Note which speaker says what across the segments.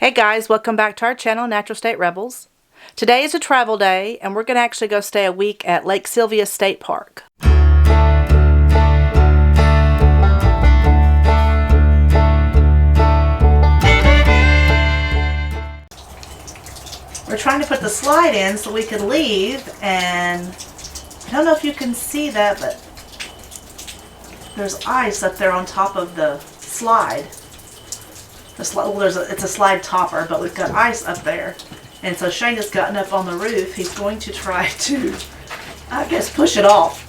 Speaker 1: Hey guys, welcome back to our channel, Natural State Rebels. Today is a travel day, and we're going to actually go stay a week at Lake Sylvia State Park. We're trying to put the slide in so we could leave, and I don't know if you can see that, but there's ice up there on top of the slide. It's a slide topper, but we've got ice up there. And so Shane has gotten up on the roof. He's going to try to, I guess, push it off.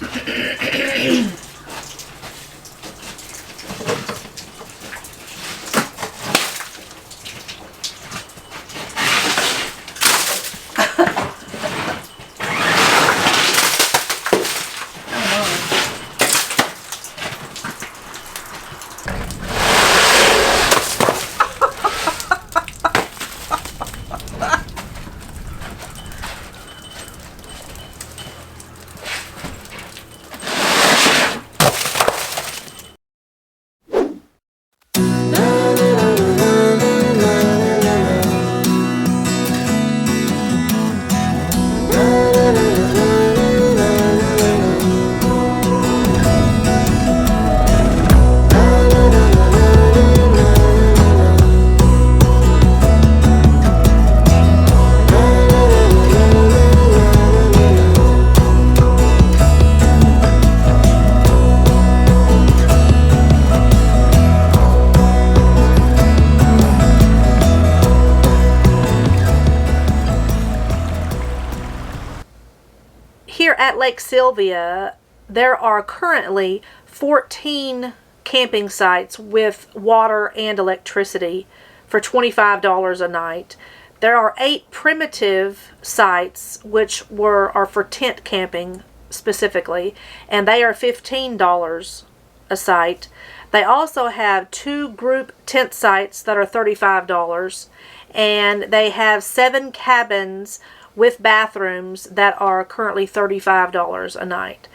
Speaker 1: Here at Lake Sylvia, there are currently 14 camping sites with water and electricity for $25 a night. There are 8 primitive sites which are for tent camping specifically, and they are $15 a site. They also have 2 group tent sites that are $35, and they have 7 cabins with bathrooms that are currently $35 a night.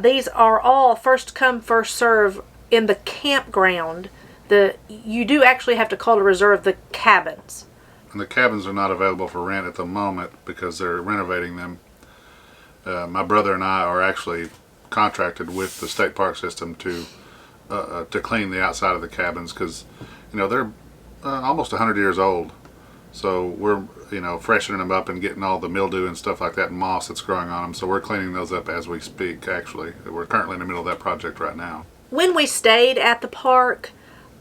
Speaker 1: These are all first come, first serve in the campground. You do actually have to call to reserve the cabins.
Speaker 2: And the cabins are not available for rent at the moment because they're renovating them. My brother and I are actually contracted with the state park system to clean the outside of the cabins because, they're almost 100 years old. So we're, freshening them up and getting all the mildew and stuff like that and moss that's growing on them. So we're cleaning those up as we speak, actually. We're currently in the middle of that project right now.
Speaker 1: When we stayed at the park,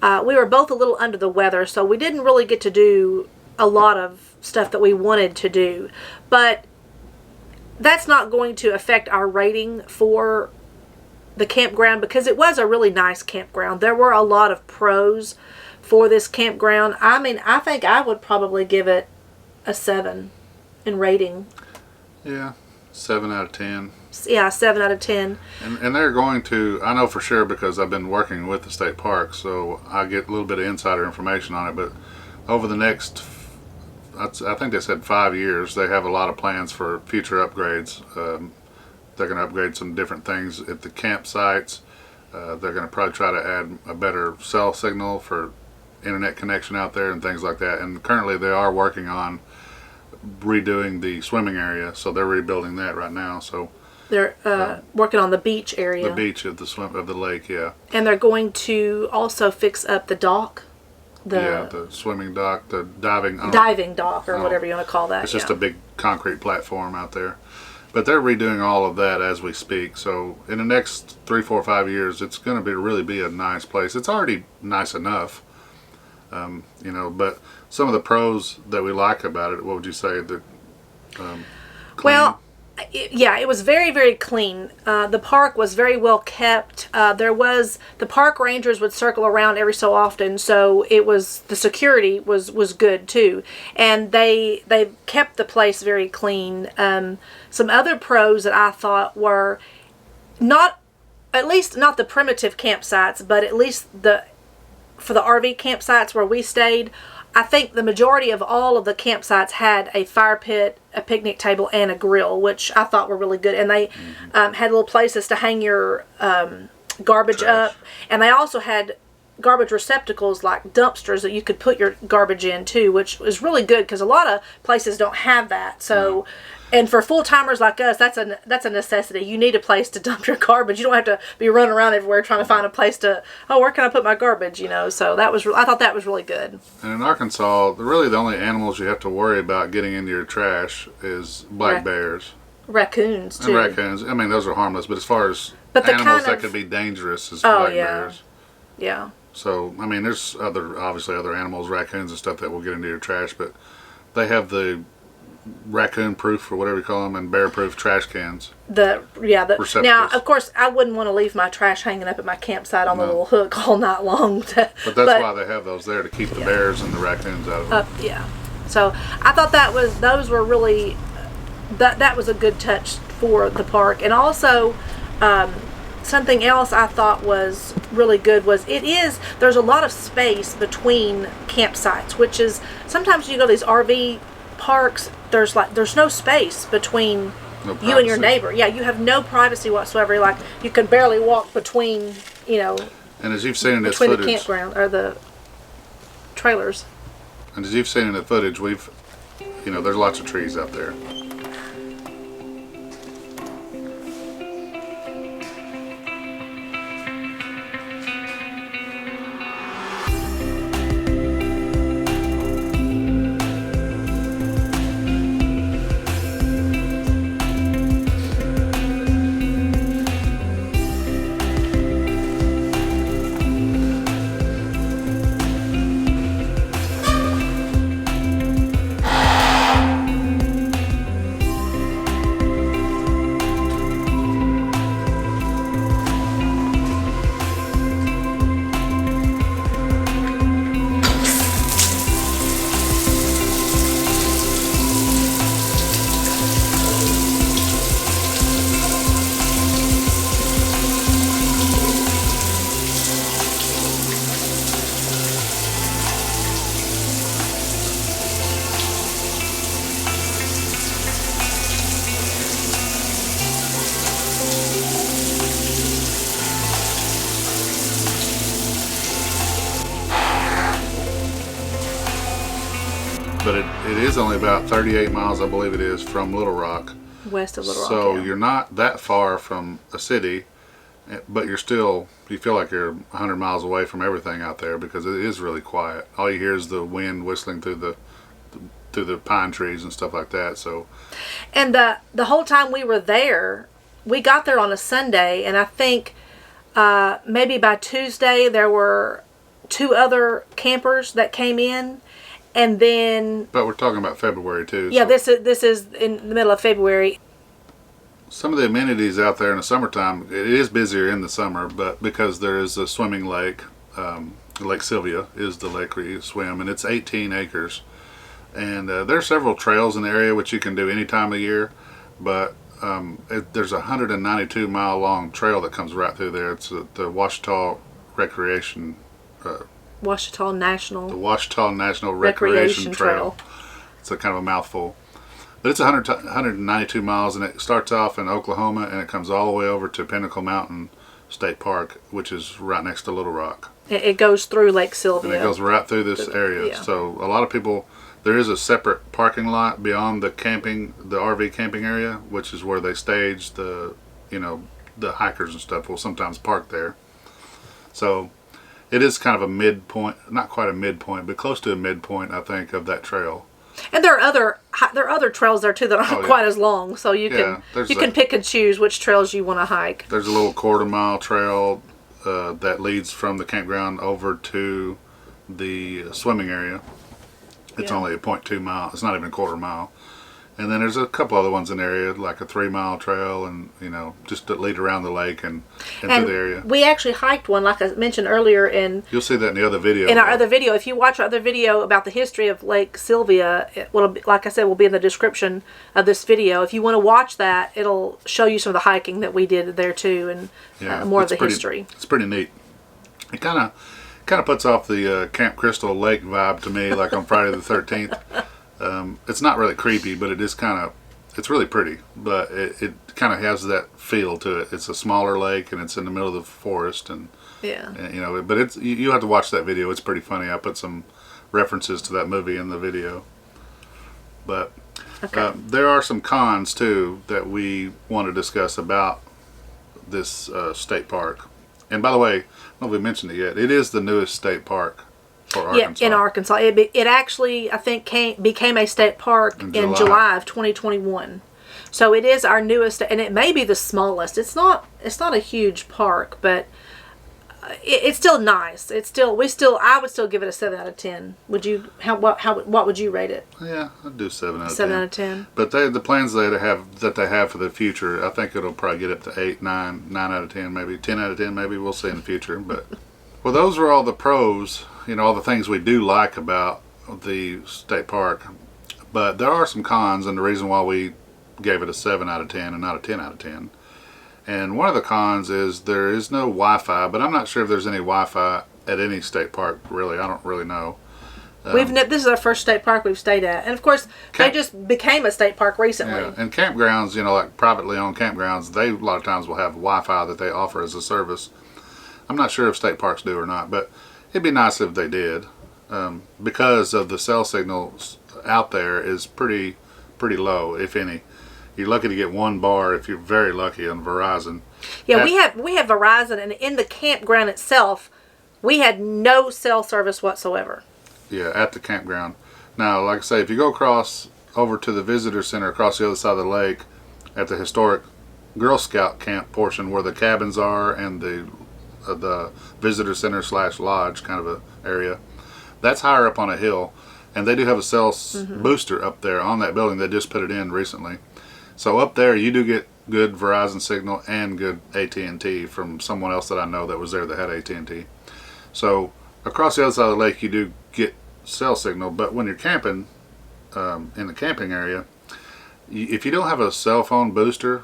Speaker 1: we were both a little under the weather, so we didn't really get to do a lot of stuff that we wanted to do. But that's not going to affect our rating for the campground because it was a really nice campground. There were a lot of pros for this campground. I think I would probably give it a 7 in rating.
Speaker 2: Yeah, 7 out of 10.
Speaker 1: Yeah, 7 out of 10.
Speaker 2: And they're going to, I know for sure because I've been working with the state park, so I get a little bit of insider information on it, but over the next, I think they said 5 years, they have a lot of plans for future upgrades. They're going to upgrade some different things at the campsites. They're going to probably try to add a better cell signal for internet connection out there and things like that. And currently they are working on redoing the swimming area, so they're rebuilding that right now. So
Speaker 1: they're working on the beach area.
Speaker 2: The beach of the lake, yeah.
Speaker 1: And they're going to also fix up the dock.
Speaker 2: The swimming dock, the diving
Speaker 1: dock, or whatever you want to call that.
Speaker 2: It's just a big concrete platform out there. But they're redoing all of that as we speak. So in the next 3, 4, 5 years, it's going to really be a nice place. It's already nice enough, but some of the pros that we like about it, what would you say?
Speaker 1: Well, it was very, very clean. The park was very well kept. The park rangers would circle around every so often, so the security was good too, and they kept the place very clean. Some other pros that I thought were at least not the primitive campsites, but at least for the RV campsites where we stayed, I think the majority of all of the campsites had a fire pit, a picnic table, and a grill, which I thought were really good. And they had little places to hang your garbage
Speaker 2: Trash.
Speaker 1: up. And they also had garbage receptacles like dumpsters that you could put your garbage in too, which is really good because a lot of places don't have that. So, and for full timers like us, that's a necessity. You need a place to dump your garbage. You don't have to be running around everywhere trying to find a place to. Oh, where can I put my garbage? So I thought that was really good.
Speaker 2: And in Arkansas, really the only animals you have to worry about getting into your trash is black bears.
Speaker 1: Raccoons too.
Speaker 2: And raccoons. I mean, those are harmless, but as far as animals that could be dangerous is black bears.
Speaker 1: Yeah.
Speaker 2: So, I mean, there's obviously other animals, raccoons and stuff that will get into your trash, but they have the raccoon-proof or whatever you call them and bear-proof trash cans. Now,
Speaker 1: of course, I wouldn't want to leave my trash hanging up at my campsite on the little hook all night long.
Speaker 2: But that's why they have those there to keep the bears and the raccoons out of them.
Speaker 1: Yeah. So I thought those were really that was a good touch for the park, and also. Something else I thought was really good was there's a lot of space between campsites, which is sometimes you go to these RV parks, there's no space between you and your neighbor. Yeah, you have no privacy whatsoever. Like you can barely walk between,
Speaker 2: And as you've seen in this
Speaker 1: between
Speaker 2: footage,
Speaker 1: the campground or the trailers.
Speaker 2: And as you've seen in the footage, there's lots of trees out there. But it is only about 38 miles, I believe it is, from Little Rock.
Speaker 1: West of Little Rock,
Speaker 2: So you're not that far from a city, but you feel like you're 100 miles away from everything out there because it is really quiet. All you hear is the wind whistling through the pine trees and stuff like that. So,
Speaker 1: and the whole time we were there, we got there on a Sunday, and I think maybe by Tuesday there were 2 other campers that came in. And then,
Speaker 2: but we're talking about February too.
Speaker 1: Yeah, so. This is in the middle of February.
Speaker 2: Some of the amenities out there in the summertime, it is busier in the summer, but because there is a swimming lake, Lake Sylvia is the lake where you swim, and it's 18 acres. And there are several trails in the area which you can do any time of year, but there's a 192 mile long trail that comes right through there. It's the Ouachita Recreation.
Speaker 1: The Ouachita National
Speaker 2: Recreation Trail. It's a kind of a mouthful. But it's 192 miles, and it starts off in Oklahoma, and it comes all the way over to Pinnacle Mountain State Park, which is right next to Little Rock.
Speaker 1: It goes through Lake Sylvia.
Speaker 2: And it goes right through this area. Yeah. So a lot of people, there is a separate parking lot beyond the RV camping area, which is where they stage the hikers and stuff will sometimes park there. So it is kind of a midpoint, not quite a midpoint, but close to a midpoint, I think, of that trail.
Speaker 1: And there are other trails there too that aren't quite as long, so you can pick and choose which trails you want to hike.
Speaker 2: There's a little 1/4 mile trail that leads from the campground over to the swimming area. It's only a 0.2 mile. It's not even a 1/4 mile. And then there's a couple other ones in the area, like a 3 mile trail, and just to lead around the lake and through the area.
Speaker 1: We actually hiked one, like I mentioned earlier, you'll
Speaker 2: see that in the other video.
Speaker 1: In our other video, if you watch our other video about the history of Lake Sylvia, like I said, will be in the description of this video. If you want to watch that, it'll show you some of the hiking that we did there too, and more of the history.
Speaker 2: It's pretty neat. It kind of puts off the Camp Crystal Lake vibe to me, like on Friday the 13th. It's not really creepy, but it's really pretty, but it kind of has that feel to it. It's a smaller lake, and it's in the middle of the forest, and
Speaker 1: Yeah.
Speaker 2: And, but it's you have to watch that video. It's pretty funny. I put some references to that movie in the video. But there are some cons too that we want to discuss about this state park. And by the way, I don't know if we mentioned it yet. It is the newest state park for Arkansas.
Speaker 1: Yeah, in Arkansas. It actually, I think, became a state park in July of 2021. So it is our newest, and it may be the smallest. It's not a huge park, but it's still nice. I would still give it a 7 out of 10. Would you? What would you rate it?
Speaker 2: Yeah, I'd do 7 out of 10.
Speaker 1: 7 out of 10.
Speaker 2: But the plans that they have for the future, I think it'll probably get up to 8, 9 out of 10, maybe 10 out of 10. Maybe we'll see in the future. But well, those are all the pros. All the things we do like about the state park. But there are some cons, and the reason why we gave it a 7 out of 10 and not a 10 out of 10. And one of the cons is there is no Wi-Fi, but I'm not sure if there's any Wi-Fi at any state park, really. I don't really know.
Speaker 1: This is our first state park we've stayed at. And of course, they just became a state park recently.
Speaker 2: Yeah, and campgrounds, like privately owned campgrounds, they a lot of times will have Wi-Fi that they offer as a service. I'm not sure if state parks do or not, but it'd be nice if they did, because of the cell signals out there is pretty low, if any. You're lucky to get one bar if you're very lucky on Verizon.
Speaker 1: Yeah, we have Verizon, and in the campground itself, we had no cell service whatsoever.
Speaker 2: Yeah, at the campground. Now, like I say, if you go across over to the visitor center across the other side of the lake, at the historic Girl Scout camp portion where the cabins are and the visitor center / lodge kind of a area, that's higher up on a hill, and they do have a cell booster up there on that building. They just put it in recently. So up there, you do get good Verizon signal and good AT&T from someone else that I know that was there that had AT&T. So across the other side of the lake, you do get cell signal. But when you're camping in the camping area, if you don't have a cell phone booster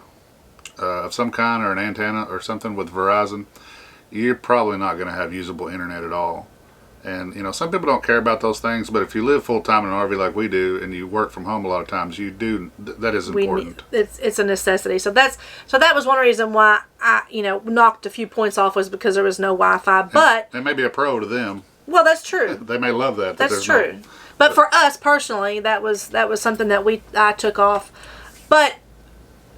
Speaker 2: of some kind or an antenna or something with Verizon, you're probably not going to have usable internet at all. And some people don't care about those things, but if you live full time in an RV like we do, and you work from home a lot of times, you do. That is important.
Speaker 1: It's a necessity. So that was one reason why I knocked a few points off, was because there was no Wi-Fi. But
Speaker 2: it may be a pro to them.
Speaker 1: Well, that's true.
Speaker 2: They may love that.
Speaker 1: That's true. But for us personally, that was something that I took off. But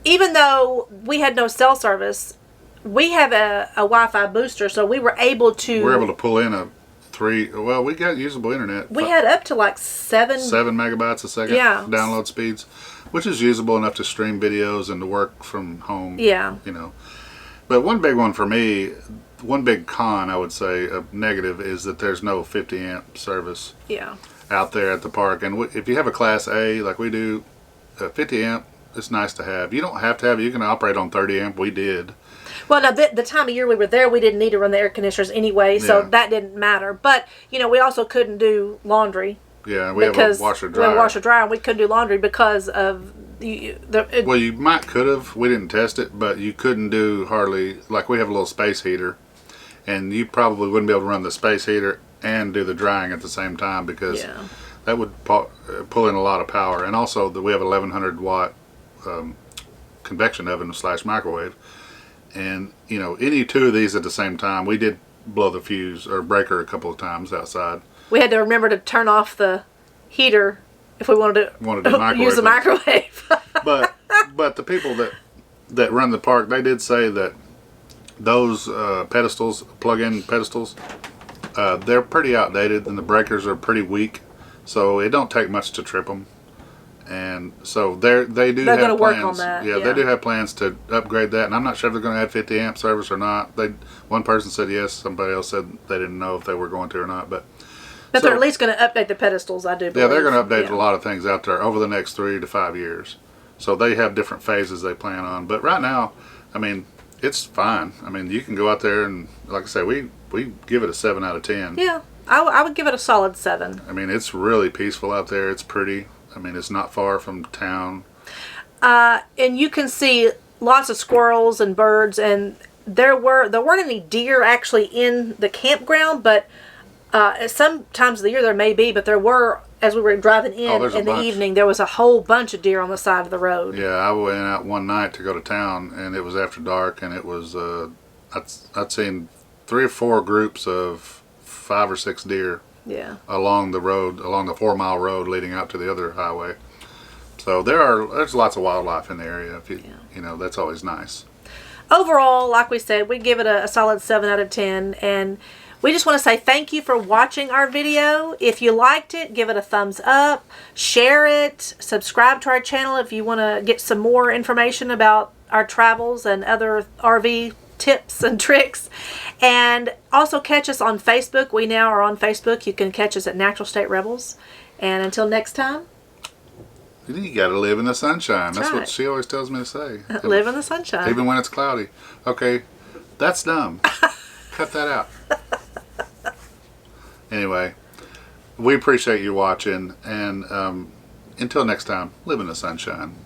Speaker 1: even though we had no cell service, we have a Wi-Fi booster, so we were able to.
Speaker 2: We're able to pull in we got usable internet.
Speaker 1: We had up to like 7
Speaker 2: megabytes a second download speeds, which is usable enough to stream videos and to work from home.
Speaker 1: Yeah.
Speaker 2: But one big one for me, one big con I would say, a negative, is that there's no 50 amp service.
Speaker 1: Yeah.
Speaker 2: Out there at the park. And if you have a Class A like we do, 50 amp, it's nice to have. You don't have to have it. You can operate on 30 amp. We did.
Speaker 1: Well, now, the time of year we were there, we didn't need to run the air conditioners anyway, so that didn't matter. But, we also couldn't do laundry.
Speaker 2: Yeah, we have a washer-dryer.
Speaker 1: We have a washer-dryer, and we couldn't do laundry because of...
Speaker 2: Well, you could have. We didn't test it, but you couldn't do hardly... Like, we have a little space heater, and you probably wouldn't be able to run the space heater and do the drying at the same time, because that would pull in a lot of power. And also, we have 1,100 watt convection oven / microwave. And, any two of these at the same time, we did blow the fuse or breaker a couple of times outside.
Speaker 1: We had to remember to turn off the heater if we wanted to use the microwave.
Speaker 2: but the people that run the park, they did say that those pedestals, plug-in pedestals, they're pretty outdated, and the breakers are pretty weak, so it don't take much to trip them. And so they're going to
Speaker 1: work on that.
Speaker 2: Yeah, they do have plans to upgrade that, and I'm not sure if they're going to add 50 amp service or not. One person said yes, somebody else said they didn't know if they were going to or not. But
Speaker 1: they're at least going to update the pedestals, I do believe.
Speaker 2: Yeah, they're going to update a lot of things out there over the next 3 to 5 years. So they have different phases they plan on. But right now, it's fine. You can go out there and, like I say, we give it a 7 out of 10.
Speaker 1: Yeah, I would give it a solid 7.
Speaker 2: It's really peaceful out there. It's pretty. It's not far from town.
Speaker 1: And you can see lots of squirrels and birds, and there weren't any deer actually in the campground, but some times of the year there may be, but there were, as we were driving in the evening, there was a whole bunch of deer on the side of the road.
Speaker 2: Yeah, I went out one night to go to town, and it was after dark, and it was, I'd seen 3 or 4 groups of 5 or 6 deer
Speaker 1: Yeah.
Speaker 2: along the road, along the 4-mile road leading out to the other highway. So there's lots of wildlife in the area. If you know, that's always nice.
Speaker 1: Overall, like we said, we give it a solid 7 out of 10. And we just want to say thank you for watching our video. If you liked it, give it a thumbs up, share it, subscribe to our channel if you want to get some more information about our travels and other RV tips and tricks. And also catch us on Facebook. We now are on Facebook. You can catch us at Natural State Rebels. And until next time,
Speaker 2: you got to live in the sunshine. That's
Speaker 1: right.
Speaker 2: what she always tells me to say.
Speaker 1: Live in the sunshine.
Speaker 2: Even when it's cloudy. Okay, that's dumb. Cut that out. Anyway, we appreciate you watching. And until next time, live in the sunshine.